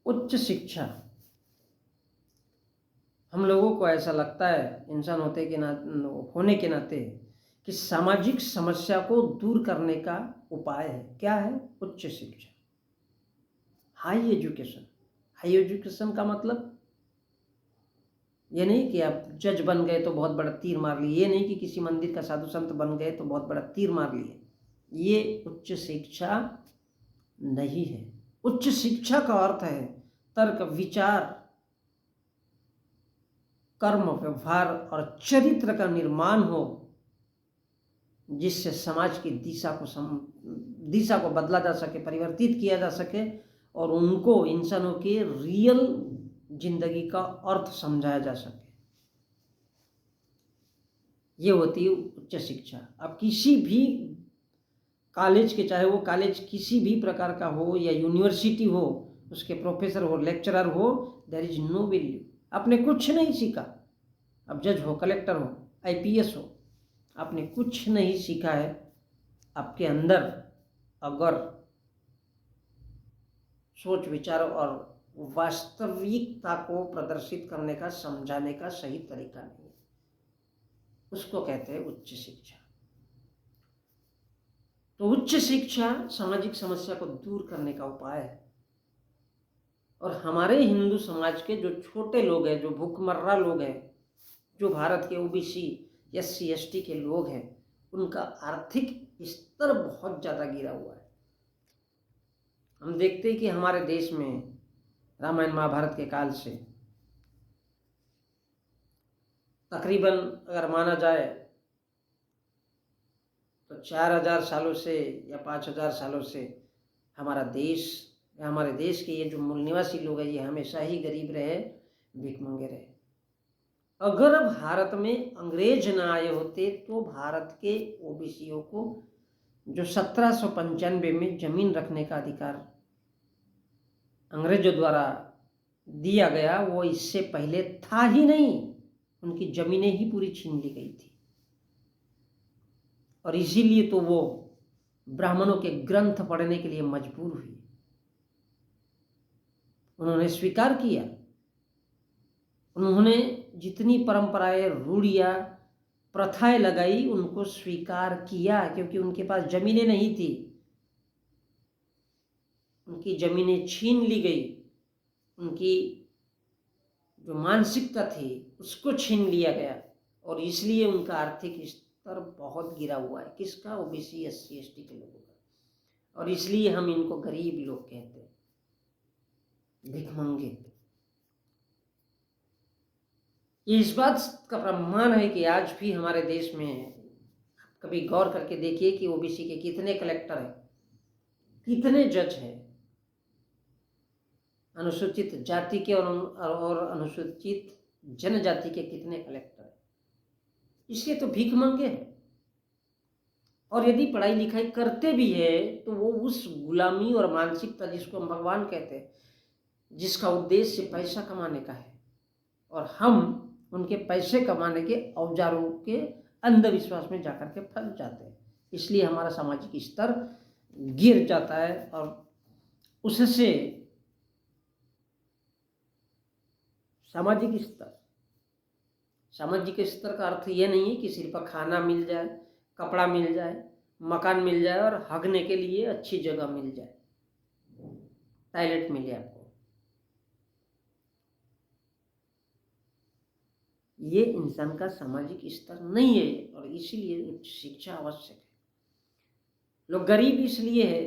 उच्च शिक्षा, हम लोगों को ऐसा लगता है इंसान होने के नाते कि सामाजिक समस्या को दूर करने का उपाय है। क्या है? उच्च शिक्षा, हाई एजुकेशन। हाई एजुकेशन का मतलब ये नहीं कि आप जज बन गए तो बहुत बड़ा तीर मार लिए, ये नहीं कि किसी मंदिर का साधु संत बन गए तो बहुत बड़ा तीर मार लिए। ये उच्च शिक्षा नहीं है। उच्च शिक्षा का अर्थ है तर्क, विचार, कर्म, व्यवहार और चरित्र का निर्माण हो, जिससे समाज की दिशा को बदला जा सके, परिवर्तित किया जा सके और उनको इंसानों के रियल जिंदगी का अर्थ समझाया जा सके। ये होती है उच्च शिक्षा। अब किसी भी कॉलेज के, चाहे वो कॉलेज किसी भी प्रकार का हो या यूनिवर्सिटी हो, उसके प्रोफेसर हो, लेक्चरर हो, देयर इज नो वैल्यू। आपने कुछ नहीं सीखा। अब जज हो, कलेक्टर हो, आईपीएस हो, आपने कुछ नहीं सीखा है। आपके अंदर अगर सोच, विचार और वास्तविकता को प्रदर्शित करने का, समझाने का सही तरीका नहीं है, उसको कहते हैं उच्च शिक्षा। तो उच्च शिक्षा सामाजिक समस्या को दूर करने का उपाय है। और हमारे हिंदू समाज के जो छोटे लोग हैं, जो भूखमर्रा लोग हैं, जो भारत के ओबीसी, एससी, एसटी के लोग हैं, उनका आर्थिक स्तर बहुत ज़्यादा गिरा हुआ है। हम देखते हैं कि हमारे देश में रामायण महाभारत के काल से तकरीबन अगर माना जाए तो 4000 सालों से या 5000 सालों से हमारा देश, हमारे देश के ये जो मूल निवासी लोग हैं, ये हमेशा ही गरीब रहे, भिखमंगे रहे। अगर भारत में अंग्रेज ना आए होते तो भारत के ओबीसीओं को जो 1795 में जमीन रखने का अधिकार अंग्रेजों द्वारा दिया गया, वो इससे पहले था ही नहीं। उनकी जमीनें ही पूरी छीन ली गई थी और इसीलिए तो वो ब्राह्मणों के ग्रंथ पढ़ने के लिए मजबूर हुई। उन्होंने स्वीकार किया, उन्होंने जितनी परंपराएं, रूढ़ियां, प्रथाएं लगाई, उनको स्वीकार किया, क्योंकि उनके पास जमीनें नहीं थी। उनकी जमीनें छीन ली गई, उनकी जो मानसिकता थी उसको छीन लिया गया और इसलिए उनका आर्थिक स्तर बहुत गिरा हुआ है। किसका? ओबीसी, एससी, एसटी के लोगों का। और इसलिए हम इनको गरीब लोग कहते हैं, भिखमंगे। ये इस बात का प्रमाण है कि आज भी हमारे देश में, कभी गौर करके देखिए कि ओबीसी के कितने कलेक्टर हैं, कितने जज हैं, अनुसूचित जाति के और अनुसूचित जनजाति के कितने कलेक्टर हैं। इसलिए तो भीख मंगे हैं। और यदि पढ़ाई लिखाई करते भी है तो वो उस गुलामी और मानसिकता, जिसको हम भगवान कहते हैं, जिसका उद्देश्य पैसा कमाने का है, और हम उनके पैसे कमाने के औजारों के अंधविश्वास में जाकर के फंस जाते हैं। इसलिए हमारा सामाजिक स्तर गिर जाता है और उससे सामाजिक स्तर का अर्थ ये नहीं है कि सिर्फ खाना मिल जाए, कपड़ा मिल जाए, मकान मिल जाए और हगने के लिए अच्छी जगह मिल जाए, टॉयलेट मिले आपको। ये इंसान का सामाजिक स्तर नहीं है और इसीलिए उच्च शिक्षा आवश्यक है। लोग गरीब इसलिए है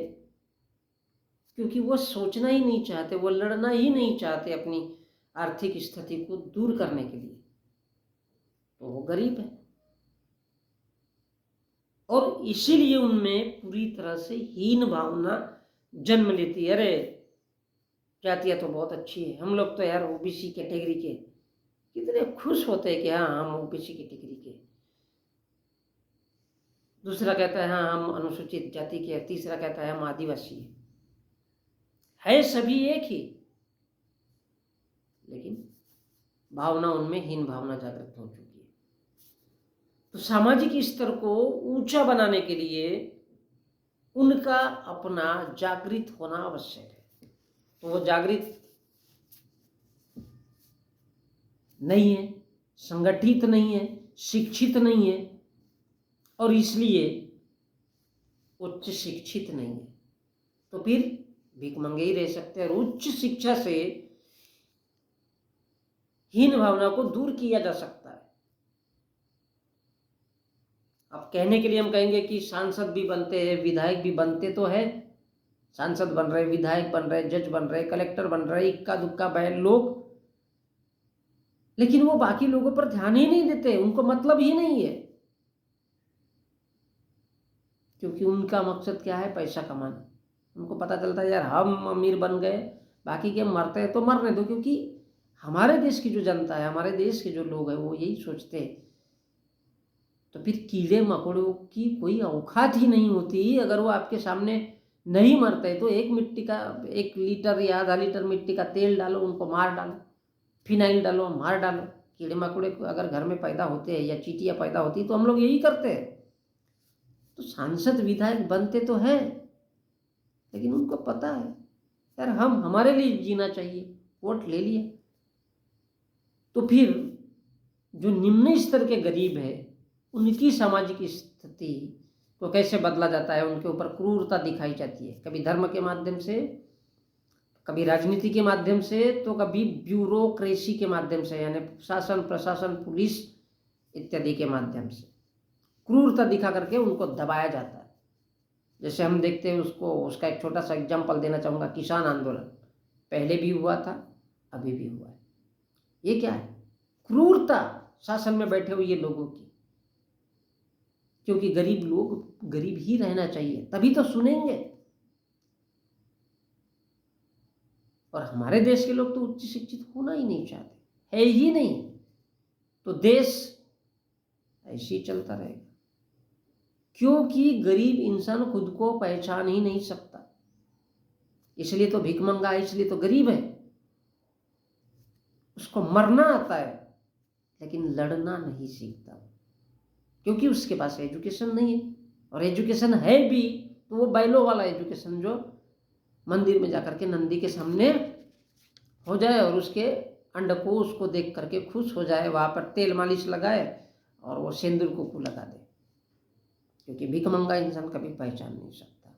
क्योंकि वो सोचना ही नहीं चाहते, वो लड़ना ही नहीं चाहते अपनी आर्थिक स्थिति को दूर करने के लिए, तो वो गरीब है। और इसीलिए उनमें पूरी तरह से हीन भावना जन्म लेती है। अरे जातियाँ तो बहुत अच्छी है, हम लोग तो यार ओबीसी कैटेगरी के, कितने खुश होते हैं कि हाँ हम ओबीसी कैटेगरी के। दूसरा कहता है हाँ हम अनुसूचित जाति के, तीसरा कहता है हम आदिवासी है सभी एक ही, लेकिन भावना उनमें हीन भावना जागृत हो चुकी है। तो सामाजिक स्तर को ऊंचा बनाने के लिए उनका अपना जागृत होना आवश्यक है। तो वो जागृत नहीं है, संगठित नहीं है, शिक्षित नहीं है और इसलिए उच्च शिक्षित नहीं है, तो फिर भिखमंगे ही रह सकते हैं। और उच्च शिक्षा से हीन भावना को दूर किया जा सकता है। अब कहने के लिए हम कहेंगे कि सांसद भी बनते हैं, विधायक भी बनते तो है, सांसद बन रहे, विधायक बन रहे, जज बन रहे, कलेक्टर बन रहे, इक्का दुक्का बैल लोग, लेकिन वो बाकी लोगों पर ध्यान ही नहीं देते, उनको मतलब ही नहीं है, क्योंकि उनका मकसद क्या है? पैसा कमाना। उनको पता चलता है यार हम अमीर बन गए, बाकी के मरते हैं तो मरने दो, क्योंकि हमारे देश की जो जनता है, हमारे देश के जो लोग हैं वो यही सोचते हैं। तो फिर कीड़े मकोड़ों की कोई औकात ही नहीं होती। अगर वो आपके सामने नहीं मरते तो एक मिट्टी का 1 लीटर या आधा लीटर मिट्टी का तेल डालो, उनको मार डालो, फिनाइल डालो, मार डालो। कीड़े मकोड़े अगर घर में पैदा होते हैं या चींटियाँ पैदा होती तो हम लोग यही करते हैं। तो सांसद विधायक बनते तो हैं, लेकिन उनको पता है यार हम हमारे लिए जीना चाहिए, वोट ले लिया। तो फिर जो निम्न स्तर के गरीब है उनकी सामाजिक स्थिति को कैसे बदला जाता है? उनके ऊपर क्रूरता दिखाई जाती है, कभी धर्म के माध्यम से, कभी राजनीति के माध्यम से, तो कभी ब्यूरोक्रेसी के माध्यम से, यानी शासन, प्रशासन, पुलिस इत्यादि के माध्यम से क्रूरता दिखा करके उनको दबाया जाता है। जैसे हम देखते हैं उसका एक छोटा सा एग्जाम्पल देना चाहूँगा। किसान आंदोलन पहले भी हुआ था, अभी भी हुआ है। ये क्या है? क्रूरता शासन में बैठे हुए लोगों की, क्योंकि गरीब लोग गरीब ही रहना चाहिए, तभी तो सुनेंगे। और हमारे देश के लोग तो उच्च शिक्षित होना ही नहीं चाहते, है ही नहीं, तो देश ऐसे ही चलता रहेगा, क्योंकि गरीब इंसान खुद को पहचान ही नहीं सकता। इसलिए तो भिखमंगा है, इसलिए तो गरीब है। उसको मरना आता है लेकिन लड़ना नहीं सीखता, क्योंकि उसके पास एजुकेशन नहीं है। और एजुकेशन है भी तो वो बैलों वाला एजुकेशन, जो मंदिर में जाकर के नंदी के सामने हो जाए और उसके अंडकोश उसको देख करके खुश हो जाए, वहाँ पर तेल मालिश लगाए और वो सिंदूर को लगा दे, क्योंकि भिखमंगा इंसान कभी पहचान नहीं सकता।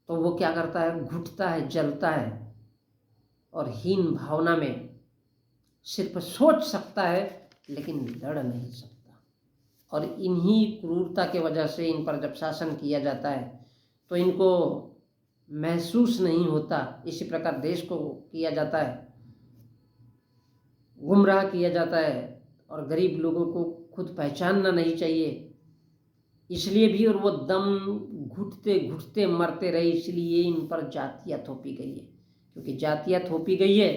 तो वो क्या करता है? घुटता है, जलता है और हीन भावना में सिर्फ सोच सकता है लेकिन लड़ नहीं सकता। और इन्हीं क्रूरता के वजह से इन पर जब शासन किया जाता है तो इनको महसूस नहीं होता। इसी प्रकार देश को किया जाता है, गुमराह किया जाता है, और गरीब लोगों को खुद पहचानना नहीं चाहिए, इसलिए भी। और वो दम घुटते घुटते मरते रहे, इसलिए इन पर जातियाँ थोपी गई है। क्योंकि जातियाँ थोपी गई है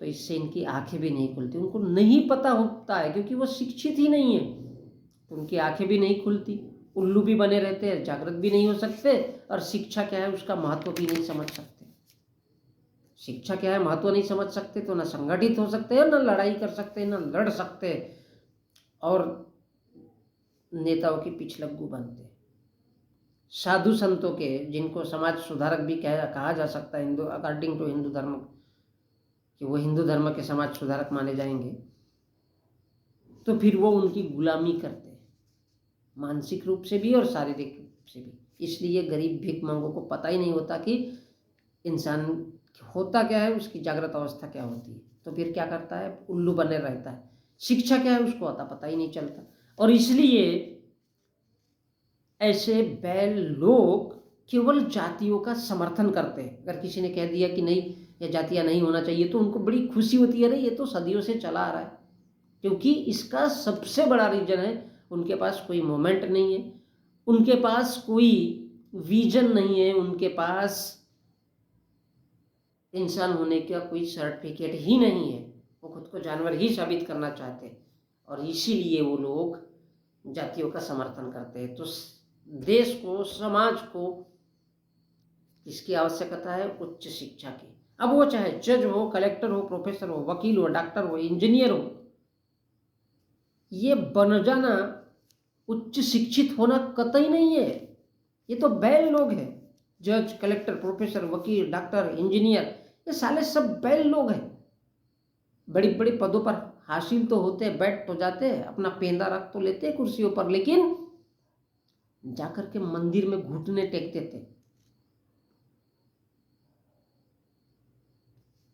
तो इससे इनकी आंखें भी नहीं खुलती। उनको नहीं पता होता है, क्योंकि वो शिक्षित ही नहीं है, तो उनकी आंखें भी नहीं खुलती, उल्लू भी बने रहते हैं, जागृत भी नहीं हो सकते, और शिक्षा क्या है उसका महत्व भी नहीं समझ सकते। शिक्षा क्या है महत्व नहीं समझ सकते तो ना संगठित हो सकते हैं, ना लड़ाई कर सकते हैं, ना लड़ सकते, और नेताओं की पिछलग्गू बनते। साधु संतों के, जिनको समाज सुधारक भी कहा जा सकता है, हिंदू अकॉर्डिंग टू हिंदू धर्म, कि वो हिंदू धर्म के समाज सुधारक माने जाएंगे, तो फिर वो उनकी गुलामी करते हैं, मानसिक रूप से भी और शारीरिक रूप से भी। इसलिए गरीब भिखमंगों को पता ही नहीं होता कि इंसान होता क्या है, उसकी जागृत अवस्था क्या होती है। तो फिर क्या करता है? उल्लू बने रहता है। शिक्षा क्या है उसको आता पता ही नहीं चलता। और इसलिए ऐसे बैल लोग केवल जातियों का समर्थन करते हैं। अगर किसी ने कह दिया कि नहीं ये जातियाँ नहीं होना चाहिए, तो उनको बड़ी खुशी होती है, अरे ये तो सदियों से चला आ रहा है। क्योंकि इसका सबसे बड़ा रीजन है उनके पास कोई मोमेंट नहीं है, उनके पास कोई विजन नहीं है, उनके पास इंसान होने का कोई सर्टिफिकेट ही नहीं है। वो खुद को जानवर ही साबित करना चाहते हैं, और इसीलिए वो लोग जातियों का समर्थन करते हैं। तो देश को, समाज को किसकी आवश्यकता है? उच्च शिक्षा की। अब वो चाहे जज हो, कलेक्टर हो, प्रोफेसर हो, वकील हो, डॉक्टर हो, इंजीनियर हो, ये बन जाना उच्च शिक्षित होना कतई नहीं है। ये तो बैल लोग हैं। जज, कलेक्टर, प्रोफेसर, वकील, डॉक्टर, इंजीनियर, ये साले सब बैल लोग हैं। बड़ी बड़ी पदों पर हासिल तो होते, बैठ तो जाते, अपना पेंदा रख तो लेते कुर्सियों पर, लेकिन जाकर के मंदिर में घुटने टेकते थे।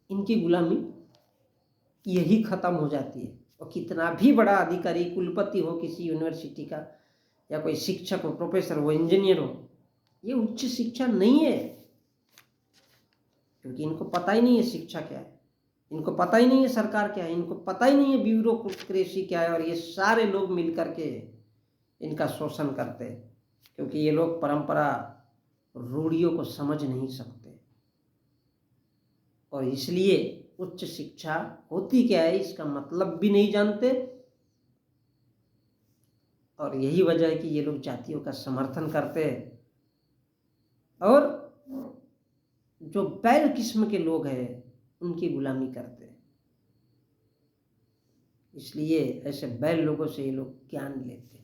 इनकी गुलामी यही खत्म हो जाती है। और कितना भी बड़ा अधिकारी, कुलपति हो किसी यूनिवर्सिटी का, या कोई शिक्षक हो, प्रोफेसर हो, इंजीनियर हो, ये उच्च शिक्षा नहीं है, क्योंकि इनको पता ही नहीं है शिक्षा क्या है, इनको पता ही नहीं है सरकार क्या है, इनको पता ही नहीं है ब्यूरोक्रेसी क्या है। और ये सारे लोग मिलकर के इनका शोषण करते हैं, क्योंकि ये लोग परंपरा रूढ़ियों को समझ नहीं सकते। और इसलिए उच्च शिक्षा होती क्या है इसका मतलब भी नहीं जानते। और यही वजह है कि ये लोग जातियों का समर्थन करते हैं, और जो बैल किस्म के लोग हैं उनकी गुलामी करते हैं। इसलिए ऐसे बैल लोगों से ये लोग ज्ञान लेते हैं।